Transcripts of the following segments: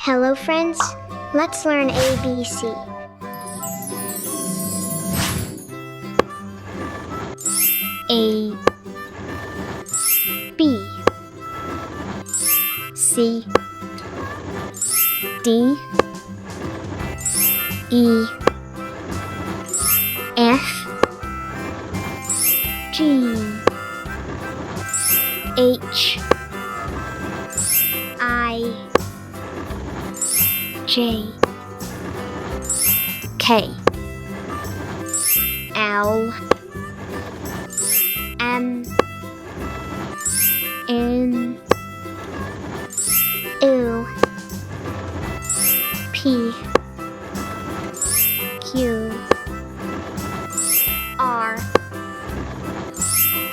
Hello friends, let's learn ABC. A B C D E F G H I J K L M N O P Q R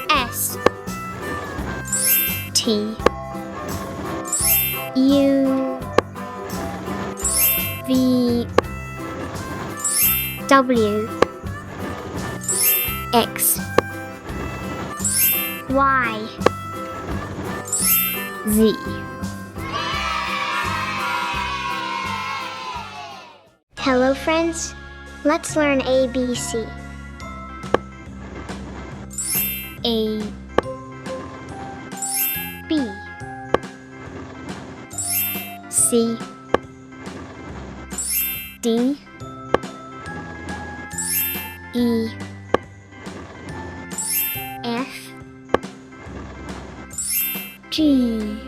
S T U V W X Y Z. Hello friends, let's learn ABC. A B C D E F G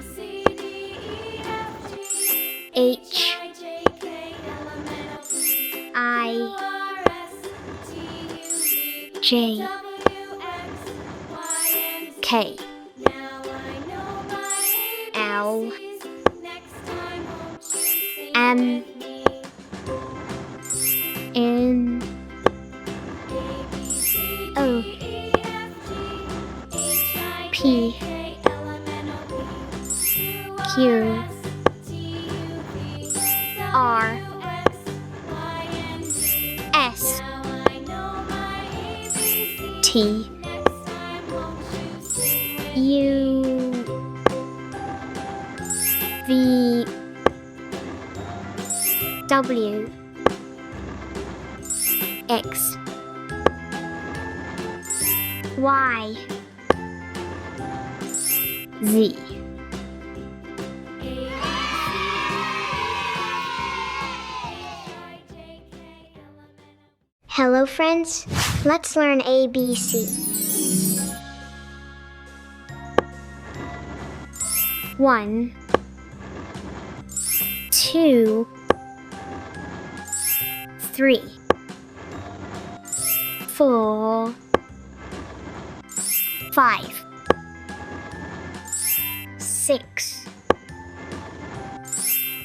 H I J K L M N O P Q R S T U V W X Y Z. Hello friends, let's learn ABC. 1 2 3 4 5 6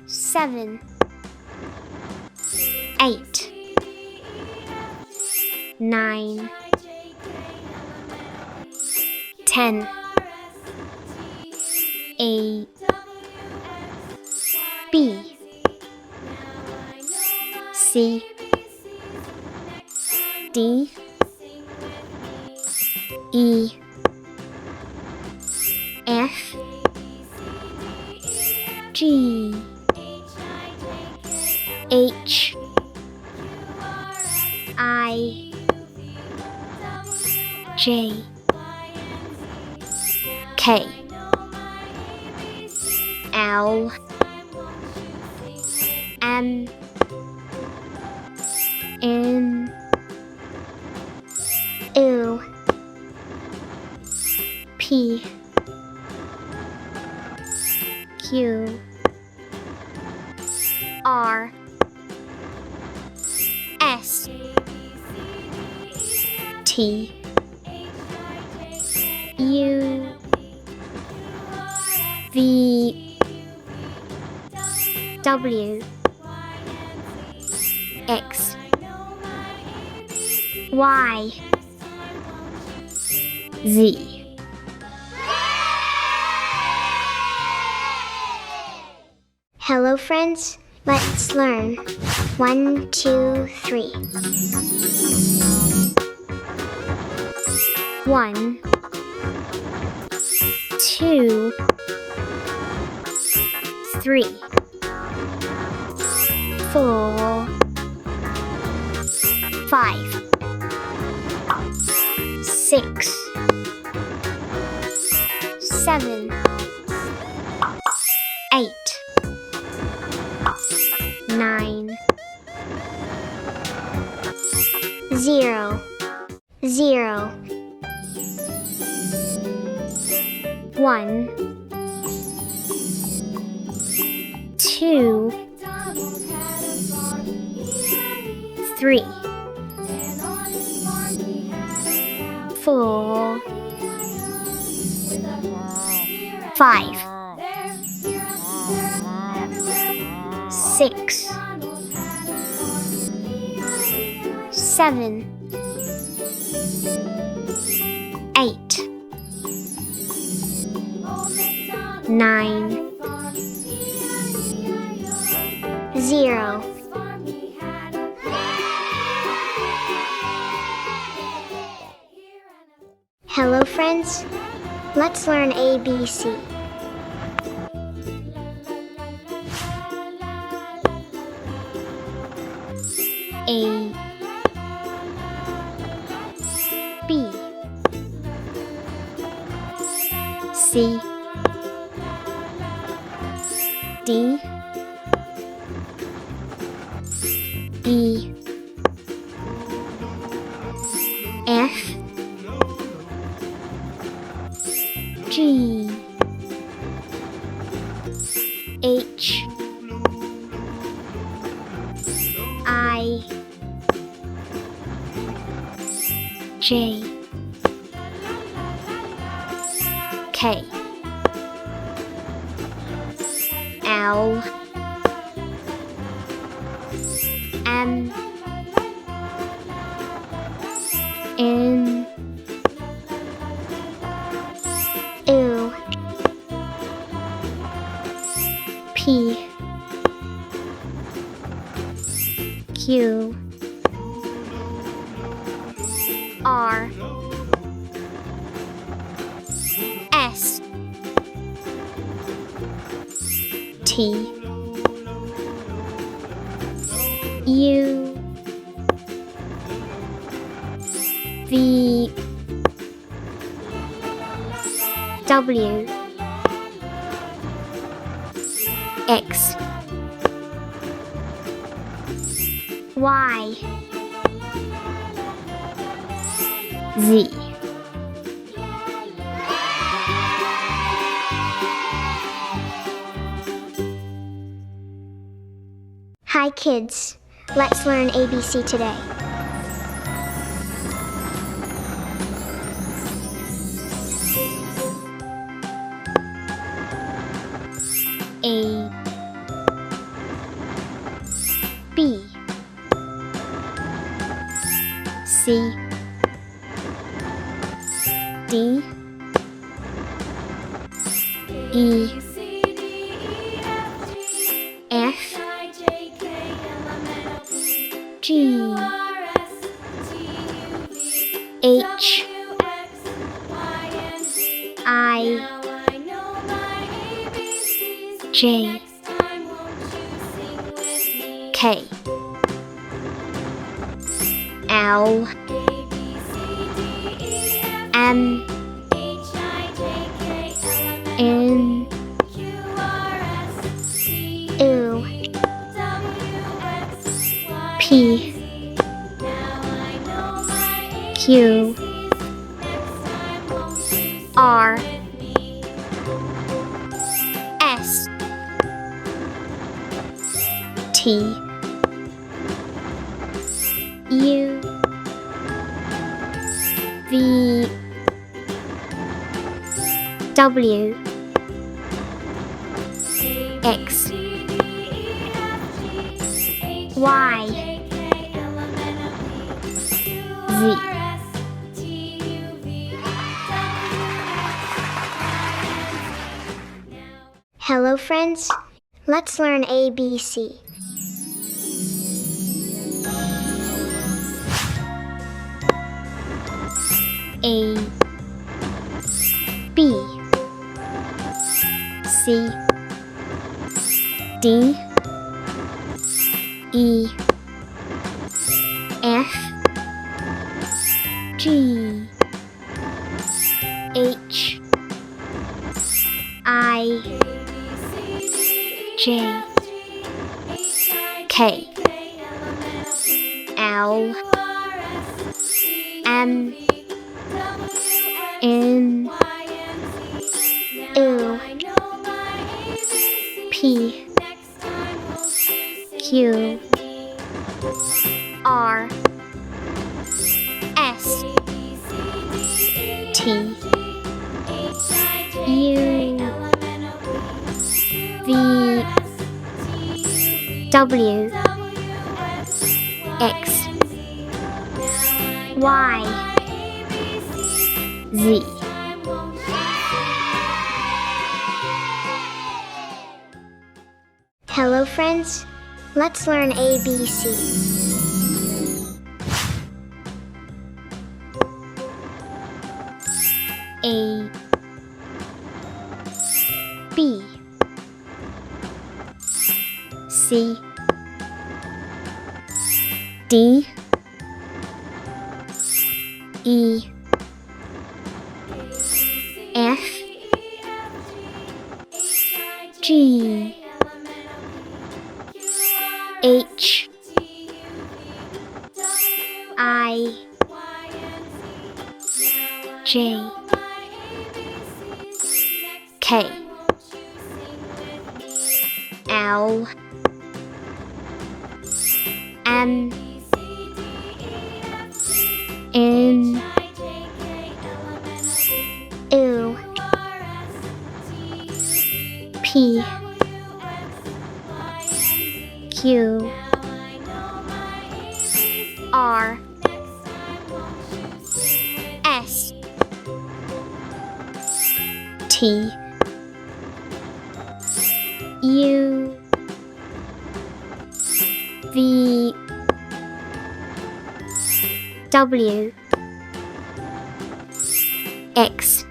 7 8 9 10 A B C D E F G H I J K L M N O P Q R S T U V W X Y Z. Hello friends, let's learn 1 2 3. 1 2 3 4 5 6 7 8 9 0 0 1 2 3 4 5 6 7 8 9 0 Hello friends, let's learn ABC. A B C D E F G H I J K L M N O P Q R S T U V W X Y Z Hi kids, let's learn ABC today. A B C D E F G H I J K L M N O P Q R S T U V W X Y Z Hello friends, let's learn ABC. A B C D E F G H I J K L M N O P Q R S T U V W X Y Z. Hello friends, let's learn ABC. A B C D E F G H I J K L M N O P Q R S T U V W X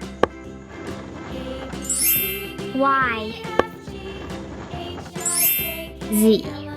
Y Z.